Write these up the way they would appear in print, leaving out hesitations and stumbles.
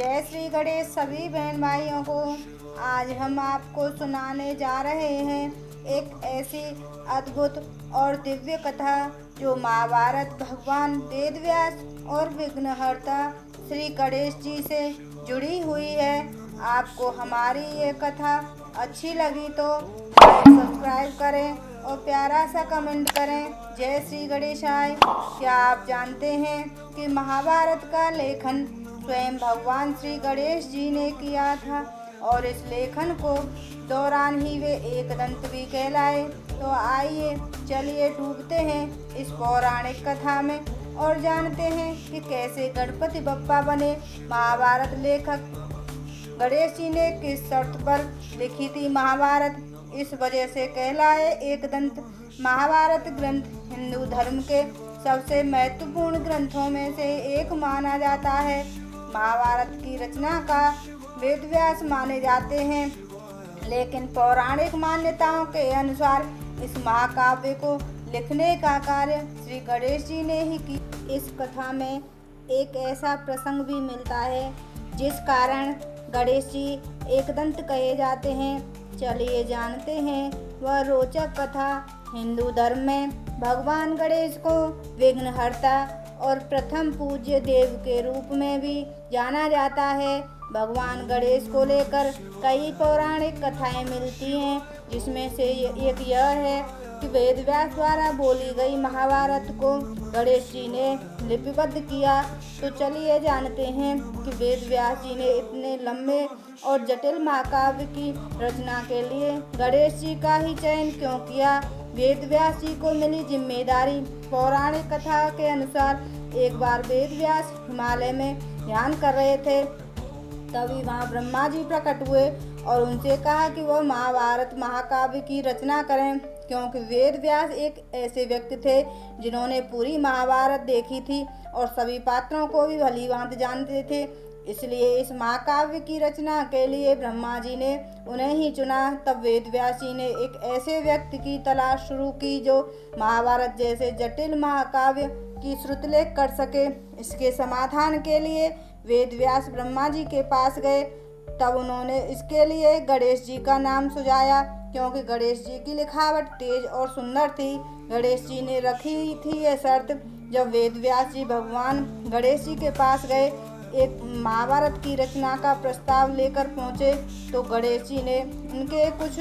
जय श्री गणेश सभी बहन भाइयों को। आज हम आपको सुनाने जा रहे हैं एक ऐसी अद्भुत और दिव्य कथा जो महाभारत भगवान वेदव्यास और विघ्नहर्ता श्री गणेश जी से जुड़ी हुई है। आपको हमारी ये कथा अच्छी लगी तो लाइक सब्सक्राइब करें और प्यारा सा कमेंट करें। जय श्री गणेशाय। क्या आप जानते हैं कि महाभारत का लेखन स्वयं भगवान श्री गणेश जी ने किया था और इस लेखन को दौरान ही वे एकदंत भी कहलाए। तो आइए चलिए डूबते हैं इस पौराणिक कथा में और जानते हैं कि कैसे गणपति बप्पा बने। महाभारत लेखक गणेश जी ने किस शर्त पर लिखी थी महाभारत, इस वजह से कहलाए एकदंत। महाभारत ग्रंथ हिंदू धर्म के सबसे महत्वपूर्ण ग्रंथों में से एक माना जाता है। महाभारत की रचना का वेदव्यास माने जाते हैं, लेकिन पौराणिक मान्यताओं के अनुसार इस महाकाव्य को लिखने का कार्य श्री गणेश जी ने ही की। इस कथा में एक ऐसा प्रसंग भी मिलता है जिस कारण गणेश जी एकदंत कहे जाते हैं। चलिए जानते हैं वह रोचक कथा। हिंदू धर्म में भगवान गणेश को विघ्नहर्ता और प्रथम पूज्य देव के रूप में भी जाना जाता है। भगवान गणेश को लेकर कई पौराणिक कथाएं मिलती हैं, जिसमें से एक यह है कि वेदव्यास द्वारा बोली गई महाभारत को गणेश जी ने लिपिबद्ध किया। तो चलिए जानते हैं कि वेदव्यास जी ने इतने लंबे और जटिल महाकाव्य की रचना के लिए गणेश जी का ही चयन क्यों किया। वेदव्यास जी को मिली जिम्मेदारी। पौराणिक कथा के अनुसार एक बार वेदव्यास हिमालय में ध्यान कर रहे थे, तभी वहाँ ब्रह्मा जी प्रकट हुए और उनसे कहा कि वह महाभारत महाकाव्य की रचना करें, क्योंकि वेदव्यास एक ऐसे व्यक्ति थे जिन्होंने पूरी महाभारत देखी थी और सभी पात्रों को भी भली भांति जानते थे। इसलिए इस महाकाव्य की रचना के लिए ब्रह्मा जी ने उन्हें ही चुना। तब वेदव्यास जी ने एक ऐसे व्यक्ति की तलाश शुरू की जो महाभारत जैसे जटिल महाकाव्य की श्रुतलेख कर सके। इसके समाधान के लिए वेदव्यास ब्रह्मा जी के पास गए। तब उन्होंने इसके लिए गणेश जी का नाम सुझाया, क्योंकि गणेश जी की लिखावट तेज और सुंदर थी। गणेश जी ने रखी थी यह शर्त। जब वेदव्यास जी भगवान गणेश जी के पास गए, एक महाभारत की रचना का प्रस्ताव लेकर पहुँचे, तो गणेश जी ने उनके कुछ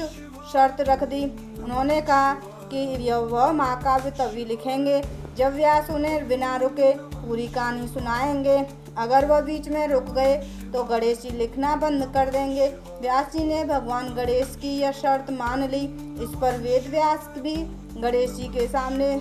शर्त रख दी। उन्होंने कहा कि वह महाकाव्य तभी लिखेंगे जब व्यास उन्हें बिना रुके पूरी कहानी सुनाएंगे। अगर वह बीच में रुक गए तो गणेश जी लिखना बंद कर देंगे। व्यास जी ने भगवान गणेश की यह शर्त मान ली। इस पर वेदव्यास भी गणेश जी के सामने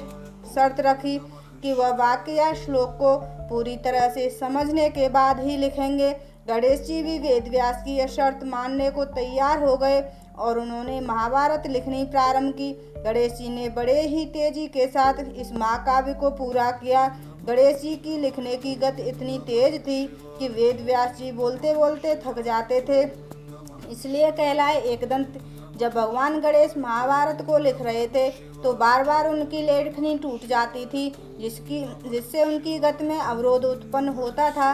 शर्त रखी कि वह वाक्य या श्लोक को पूरी तरह से समझने के बाद ही लिखेंगे। गणेश जी भी वेदव्यास की यह शर्त मानने को तैयार हो गए और उन्होंने महाभारत लिखनी प्रारंभ की। गणेश जी ने बड़े ही तेजी के साथ इस महाकाव्य को पूरा किया। गणेश जी की लिखने की गति इतनी तेज थी कि वेदव्यास जी बोलते बोलते थक जाते थे, इसलिए कहलाए एकदंत। जब भगवान गणेश महाभारत को लिख रहे थे तो बार बार उनकी लेखनी टूट जाती थी, जिससे उनकी गति में अवरोध उत्पन्न होता था।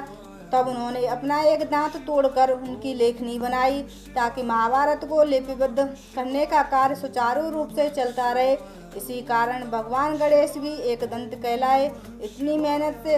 तब उन्होंने अपना एक दांत तोड़कर उनकी लेखनी बनाई, ताकि महाभारत को लिपिबद्ध करने का कार्य सुचारू रूप से चलता रहे। इसी कारण भगवान गणेश भी एकदंत कहलाए। इतनी मेहनत से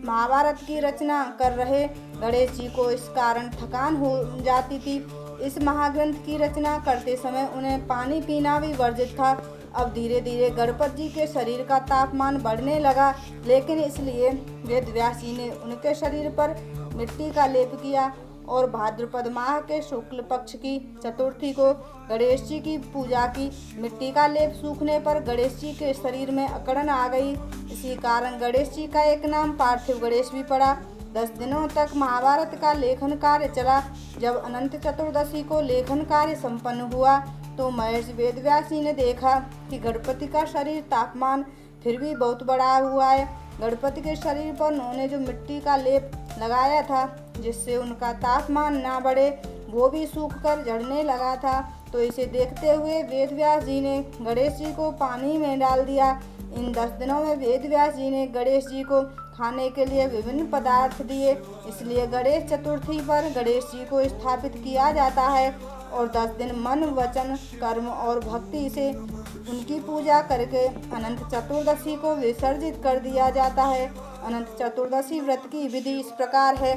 महाभारत की रचना कर रहे गणेश जी को इस कारण थकान हो जाती थी। इस महाग्रंथ की रचना करते समय उन्हें पानी पीना भी वर्जित था। अब धीरे धीरे गणपति जी के शरीर का तापमान बढ़ने लगा, लेकिन इसलिए वेदव्यास जी ने उनके शरीर पर मिट्टी का लेप किया और भाद्रपद माह के शुक्ल पक्ष की चतुर्थी को गणेश जी की पूजा की। मिट्टी का लेप सूखने पर गणेश जी के शरीर में अकड़न आ गई। इसी कारण गणेश जी का एक नाम पार्थिव गणेश भी पड़ा। 10 दिनों तक महाभारत का लेखन कार्य चला। जब अनंत चतुर्दशी को लेखन कार्य संपन्न हुआ तो महर्षि वेदव्यास जी ने देखा कि गणपति का शरीर तापमान फिर भी बहुत बढ़ा हुआ है। गणपति के शरीर पर उन्होंने जो मिट्टी का लेप लगाया था, जिससे उनका तापमान ना बढ़े, वो भी सूखकर झड़ने लगा था। तो इसे देखते हुए वेदव्यास जी ने गणेश जी को पानी में डाल दिया। इन 10 दिनों में वेदव्यास जी ने गणेश जी को खाने के लिए विभिन्न पदार्थ दिए। इसलिए गणेश चतुर्थी पर गणेश जी को स्थापित किया जाता है और 10 दिन मन, वचन, कर्म और भक्ति से उनकी पूजा करके अनंत चतुर्दशी को विसर्जित कर दिया जाता है। अनंत चतुर्दशी व्रत की विधि इस प्रकार है।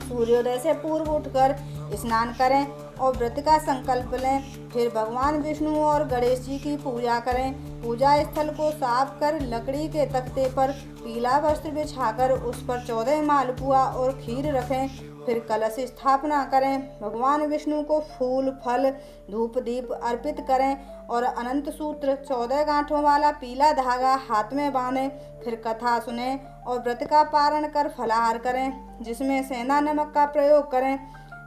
सूर्योदय से पूर्व उठकर स्नान करें और व्रत का संकल्प लें। फिर भगवान विष्णु और गणेश जी की पूजा करें। पूजा स्थल को साफ कर लकड़ी के तख्ते पर पीला वस्त्र बिछाकर उस पर 14 मालपुआ और खीर रखें। फिर कलश स्थापना करें। भगवान विष्णु को फूल, फल, धूप, दीप अर्पित करें और अनंत सूत्र 14 गांठों वाला पीला धागा हाथ में बांधें। फिर कथा सुनें और व्रत का पारण कर फलाहार करें, जिसमें सेंधा नमक का प्रयोग करें।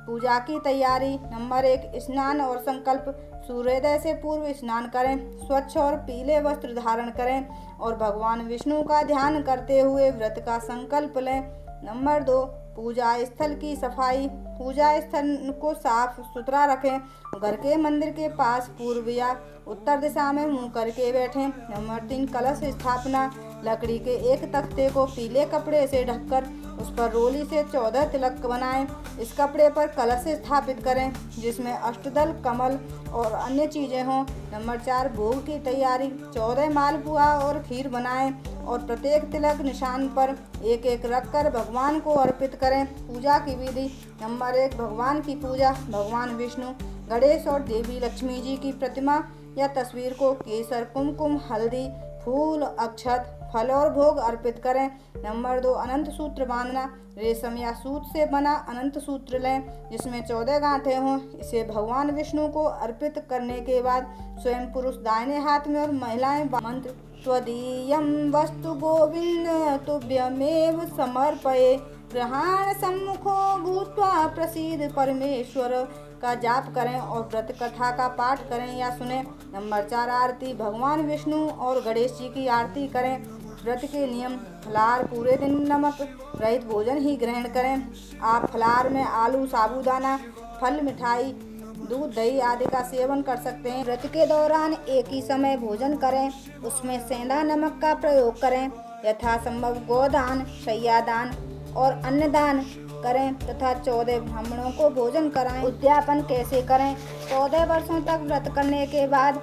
पूजा की तैयारी। नंबर 1, स्नान और संकल्प। सूर्योदय से पूर्व स्नान करें, स्वच्छ और पीले वस्त्र धारण करें और भगवान विष्णु का ध्यान करते हुए व्रत का संकल्प लें। नंबर 2, पूजा स्थल की सफाई। पूजा स्थल को साफ सुथरा रखें। घर के मंदिर के पास पूर्व या उत्तर दिशा में मुंह करके बैठें। नंबर 3, कलश स्थापना। लकड़ी के एक तख्ते को पीले कपड़े से ढककर उस पर रोली से 14 तिलक बनाएं। इस कपड़े पर कलश स्थापित करें, जिसमें अष्टदल, कमल और अन्य चीजें हों। नंबर 4, भोग की तैयारी। 14 मालपुआ और खीर बनाएं और प्रत्येक तिलक निशान पर एक एक रखकर भगवान को अर्पित करें। पूजा की विधि। नंबर 1, भगवान की पूजा। भगवान विष्णु, गणेश और देवी लक्ष्मी जी की प्रतिमा या तस्वीर को केसर, कुमकुम, हल्दी, फूल, अक्षत, फल और भोग अर्पित करें। नंबर 2, अनंत सूत्र बांधना। रेशम या सूत से बना अनंत सूत्र लें, जिसमें 14 गांठें हों। इसे भगवान विष्णु को अर्पित करने के बाद स्वयं पुरुष दाहिने हाथ में और महिलाएं मंत्र त्वदीयं वस्तु गोविंद तुभ्यमेव समर्पये ग्रहण सम्मुखो भूत्वा प्रसीद परमेश्वर का जाप करें और व्रत कथा का पाठ करें या सुने। नंबर 4, आरती। भगवान विष्णु और गणेश जी की आरती करें। व्रत के नियम। फलाहार। पूरे दिन नमक रहित भोजन ही ग्रहण करें। आप फलाहार में आलू, साबूदाना, फल, मिठाई, दूध, दही आदि का सेवन कर सकते हैं। व्रत के दौरान एक ही समय भोजन करें, उसमें सेंधा नमक का प्रयोग करें। यथासंभव गोदान, शय्यादान और अन्नदान करें तथा 14 ब्राह्मणों को भोजन कराएं। उद्यापन कैसे करें? 14 वर्षों तक व्रत करने के बाद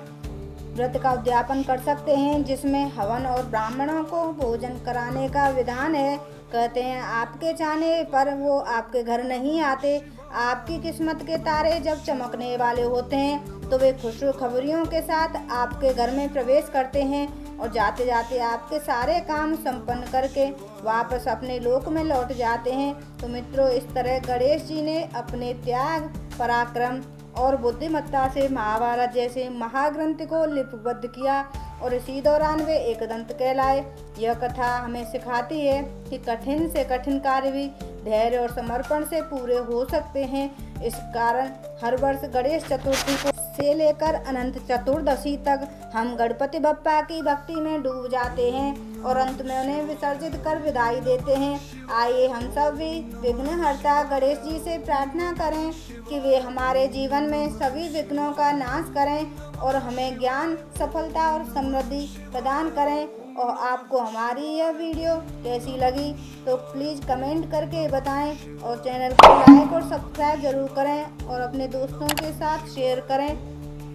व्रत का उद्यापन कर सकते हैं, जिसमें हवन और ब्राह्मणों को भोजन कराने का विधान है। कहते हैं आपके चाहने पर वो आपके घर नहीं आते। आपकी किस्मत के तारे जब चमकने वाले होते हैं तो वे खुशखबरियों के साथ आपके घर में प्रवेश करते हैं और जाते जाते आपके सारे काम संपन्न करके वापस अपने लोक में लौट जाते हैं। तो मित्रों, इस तरह गणेश जी ने अपने त्याग, पराक्रम और बुद्धिमत्ता से महाभारत जैसे महाग्रंथ को लिपिबद्ध किया और इसी दौरान वे एकदंत कहलाए। यह कथा हमें सिखाती है कि कठिन से कठिन कार्य भी धैर्य और समर्पण से पूरे हो सकते हैं। इस कारण हर वर्ष गणेश चतुर्थी को से लेकर अनंत चतुर्दशी तक हम गणपति बप्पा की भक्ति में डूब जाते हैं और अंत में उन्हें विसर्जित कर विदाई देते हैं। आइए हम सब भी विघ्नहर्ता गणेश जी से प्रार्थना करें कि वे हमारे जीवन में सभी विघ्नों का नाश करें और हमें ज्ञान, सफलता और समृद्धि प्रदान करें। और आपको हमारी यह वीडियो कैसी लगी तो प्लीज़ कमेंट करके बताएं और चैनल को लाइक और सब्सक्राइब जरूर करें और अपने दोस्तों के साथ शेयर करें।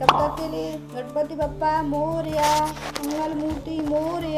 तब तक के लिए गणपति बप्पा मोरया, मंगल मूर्ति मोरया।